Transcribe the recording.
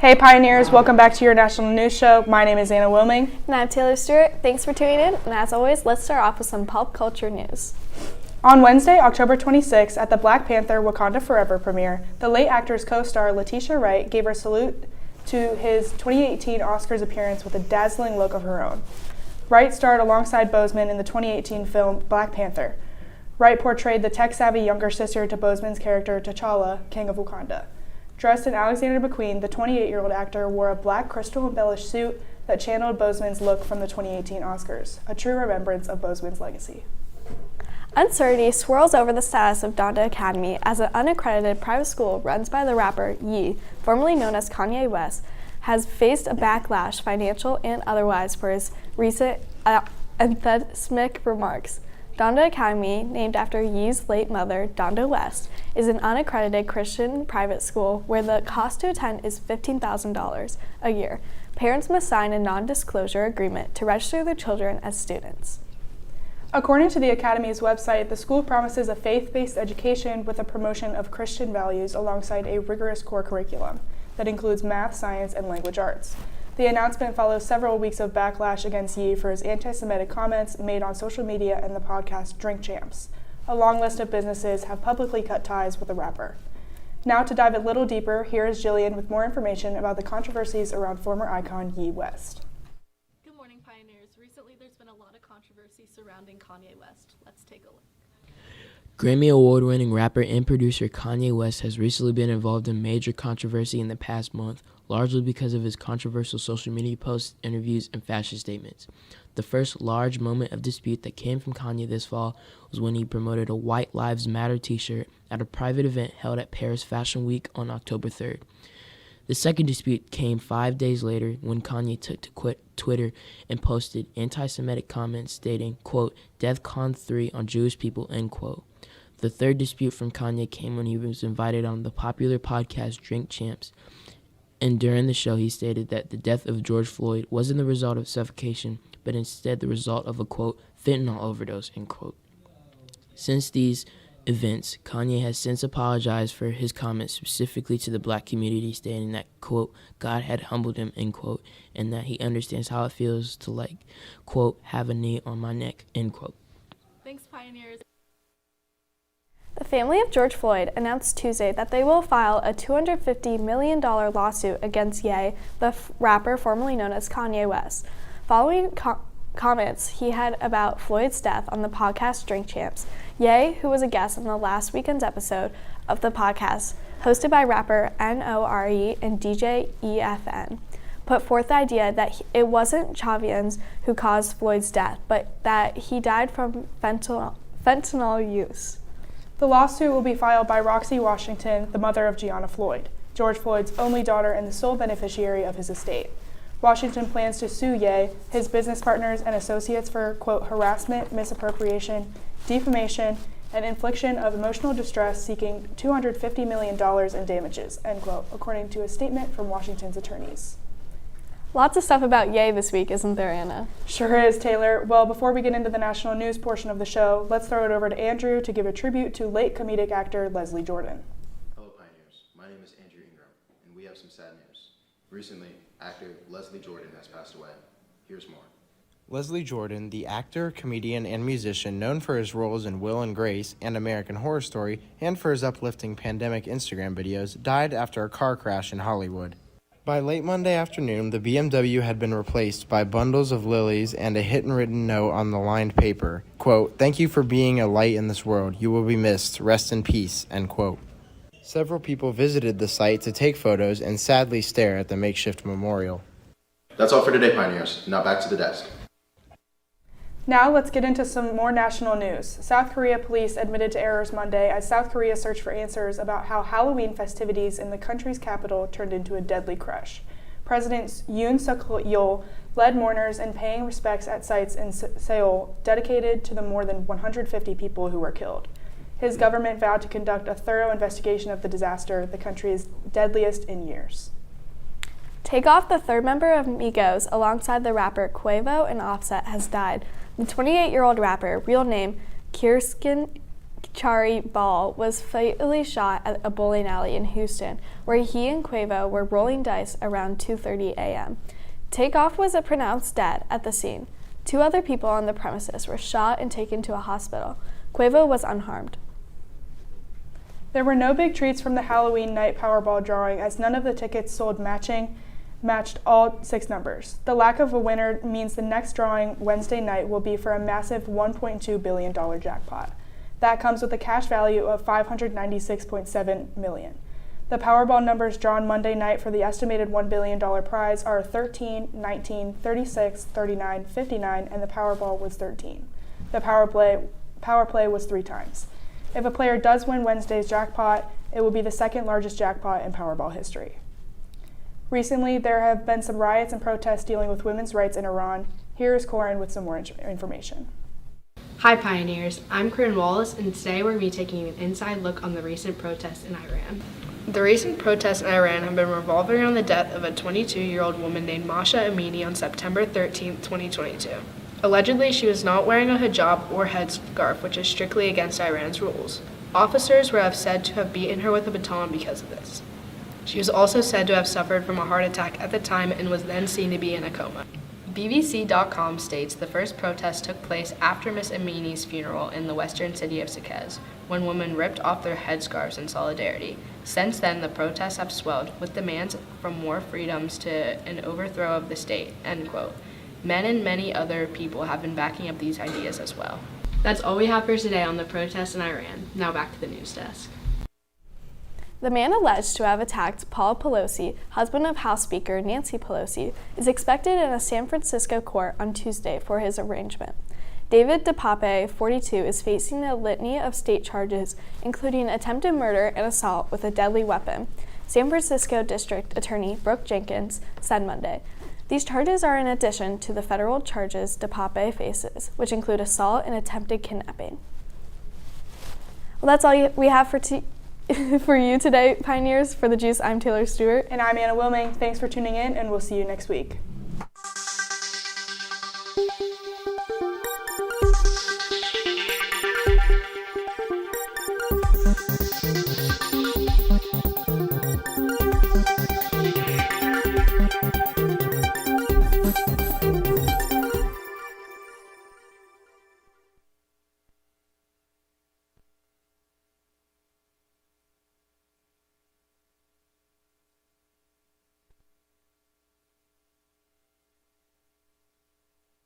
Hey Pioneers, welcome back to your National News Show. My name is Anna Wilming. And I'm Taylor Stewart. Thanks for tuning in, and as always, let's start off with some pop culture news. On Wednesday, October 26th, at the Black Panther Wakanda Forever premiere, the late actor's co-star Letitia Wright gave her salute to his 2018 Oscars appearance with a dazzling look of her own. Wright starred alongside Boseman in the 2018 film Black Panther. Wright portrayed the tech-savvy younger sister to Boseman's character T'Challa, King of Wakanda. Dressed in Alexander McQueen, the 28-year-old actor wore a black crystal-embellished suit that channeled Boseman's look from the 2018 Oscars, a true remembrance of Boseman's legacy. Uncertainty swirls over the status of Donda Academy as an unaccredited private school run by the rapper Ye, formerly known as Kanye West, has faced a backlash, financial and otherwise, for his recent anthemic remarks. Donda Academy, named after Ye's late mother, Donda West, is an unaccredited Christian private school where the cost to attend is $15,000 a year. Parents must sign a non-disclosure agreement to register their children as students. According to the Academy's website, the school promises a faith-based education with a promotion of Christian values alongside a rigorous core curriculum that includes math, science, and language arts. The announcement follows several weeks of backlash against Ye for his anti-Semitic comments made on social media and the podcast Drink Champs. A long list of businesses have publicly cut ties with the rapper. Now to dive a little deeper, here is Jillian with more information about the controversies around former icon Ye West. Good morning, Pioneers. Recently, there's been a lot of controversy surrounding Kanye West. Let's take a look. Grammy Award-winning rapper and producer Kanye West has recently been involved in major controversy in the past month, largely because of his controversial social media posts, interviews, and fashion statements. The first large moment of dispute that came from Kanye this fall was when he promoted a White Lives Matter t-shirt at a private event held at Paris Fashion Week on October 3rd. The second dispute came 5 days later when Kanye took to Twitter and posted anti-Semitic comments stating, quote, "DEFCON 3 on Jewish people," end quote. The third dispute from Kanye came when he was invited on the popular podcast Drink Champs, and during the show he stated that the death of George Floyd wasn't the result of suffocation, but instead the result of a, quote, "fentanyl overdose," end quote. Since these events, Kanye has since apologized for his comments specifically to the black community, stating that, quote, "God had humbled him," end quote, and that he understands how it feels to, like, quote, "have a knee on my neck," end quote. Thanks, Pioneers. The family of George Floyd announced Tuesday that they will file a $250 million lawsuit against Ye, the rapper formerly known as Kanye West, following comments he had about Floyd's death on the podcast Drink Champs. Ye, who was a guest on the last weekend's episode of the podcast, hosted by rapper N.O.R.E. and DJ EFN, put forth the idea that it wasn't Chavians who caused Floyd's death, but that he died from fentanyl use. The lawsuit will be filed by Roxy Washington, the mother of Gianna Floyd, George Floyd's only daughter and the sole beneficiary of his estate. Washington plans to sue Ye, his business partners, and associates for, quote, "harassment, misappropriation, defamation, and infliction of emotional distress," seeking $250 million in damages, end quote, according to a statement from Washington's attorneys. Lots of stuff about Ye this week, isn't there, Anna? Sure is, Taylor. Well, before we get into the national news portion of the show, let's throw it over to Andrew to give a tribute to late comedic actor Leslie Jordan. Hello, Pioneers. My name is Andrew Ingram, and we have some sad news. Recently, actor Leslie Jordan has passed away. Here's more. Leslie Jordan, the actor, comedian, and musician known for his roles in Will and Grace and American Horror Story, and for his uplifting pandemic Instagram videos, died after a car crash in Hollywood. By late Monday afternoon, the BMW had been replaced by bundles of lilies and a hit-and-written note on the lined paper. Quote, "Thank you for being a light in this world. You will be missed. Rest in peace," end quote. Several people visited the site to take photos and sadly stare at the makeshift memorial. That's all for today, Pioneers. Now back to the desk. Now let's get into some more national news. South Korea police admitted to errors Monday as South Korea searched for answers about how Halloween festivities in the country's capital turned into a deadly crush. President Yoon Suk-yeol led mourners in paying respects at sites in Seoul dedicated to the more than 150 people who were killed. His government vowed to conduct a thorough investigation of the disaster, the country's deadliest in years. Takeoff, the third member of Migos, alongside the rapper Quavo and Offset, has died. The 28-year-old rapper, real name Kirskin Chari Ball was fatally shot at a bowling alley in Houston, where he and Quavo were rolling dice around 2:30 a.m. Takeoff was pronounced dead at the scene. 2 other people on the premises were shot and taken to a hospital. Quavo was unharmed. There were no big treats from the Halloween night Powerball drawing, as none of the tickets sold matched all 6 numbers. The lack of a winner means the next drawing Wednesday night will be for a massive $1.2 billion jackpot. That comes with a cash value of $596.7 million. The Powerball numbers drawn Monday night for the estimated $1 billion prize are 13, 19, 36, 39, 59, and the Powerball was 13. The power play was 3 times. If a player does win Wednesday's jackpot, it will be the second largest jackpot in Powerball history. Recently, there have been some riots and protests dealing with women's rights in Iran. Here is Corin with some more information. Hi Pioneers, I'm Corinne Wallace, and today we're going to be taking an inside look on the recent protests in Iran. The recent protests in Iran have been revolving around the death of a 22-year-old woman named Masha Amini on September 13, 2022. Allegedly, she was not wearing a hijab or headscarf, which is strictly against Iran's rules. Officers were said to have beaten her with a baton because of this. She was also said to have suffered from a heart attack at the time and was then seen to be in a coma. BBC.com states the first protest took place after Miss Amini's funeral in the western city of Saqqez, when women ripped off their headscarves in solidarity. Since then, the protests have swelled, with demands for more freedoms to an overthrow of the state, end quote. Men and many other people have been backing up these ideas as well. That's all we have for today on the protests in Iran. Now back to the news desk. The man alleged to have attacked Paul Pelosi, husband of House Speaker Nancy Pelosi, is expected in a San Francisco court on Tuesday for his arraignment. David DePape, 42, is facing a litany of state charges, including attempted murder and assault with a deadly weapon, San Francisco District Attorney Brooke Jenkins said Monday. These charges are in addition to the federal charges DePape faces, which include assault and attempted kidnapping. Well, that's all we have for you today, Pioneers. For The Juice, I'm Taylor Stewart. And I'm Anna Wilming. Thanks for tuning in, and we'll see you next week.